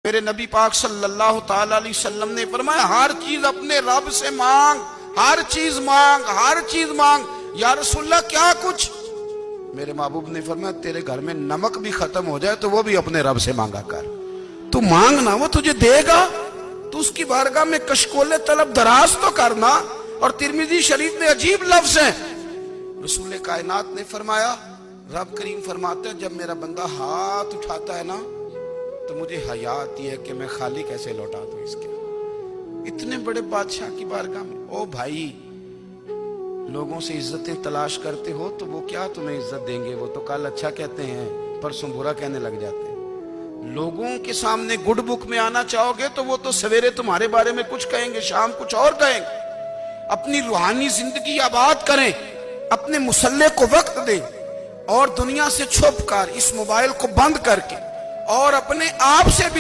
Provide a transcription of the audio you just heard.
میرے نبی پاک صلی اللہ تعالی علیہ وسلم نے فرمایا ہر چیز اپنے رب سے مانگ، ہر چیز مانگ، ہر چیز مانگ۔ یا رسول اللہ کیا کچھ؟ میرے محبوب نے فرمایا تیرے گھر میں نمک بھی ختم ہو جائے تو وہ بھی اپنے رب سے مانگا کر۔ تو مانگنا، وہ تجھے دے گا، تو اس کی بارگاہ میں کشکول طلب دراز تو کرنا۔ اور ترمذی شریف میں عجیب لفظ ہیں، رسول کائنات نے فرمایا، رب کریم فرماتا ہے جب میرا بندہ ہاتھ اٹھاتا ہے نا تو مجھے حیا آتی ہے کہ میں خالی کیسے لوٹا دوں اس کے۔ اتنے بڑے بادشاہ کی بارگاہ میں، او بھائی لوگوں سے عزتیں تلاش کرتے ہو تو وہ کیا تمہیں عزت دیں گے؟ وہ تو کل اچھا کہتے ہیں پرسوں برا کہنے لگ جاتے ہیں۔ لوگوں کے سامنے گڈ بک میں آنا چاہو گے تو وہ تو سویرے تمہارے بارے میں کچھ کہیں گے، شام کچھ اور کہیں گے۔ اپنی روحانی زندگی آباد کریں، اپنے مصلے کو وقت دیں، اور دنیا سے چھپ کر اس موبائل کو بند کر کے اور اپنے آپ سے بھی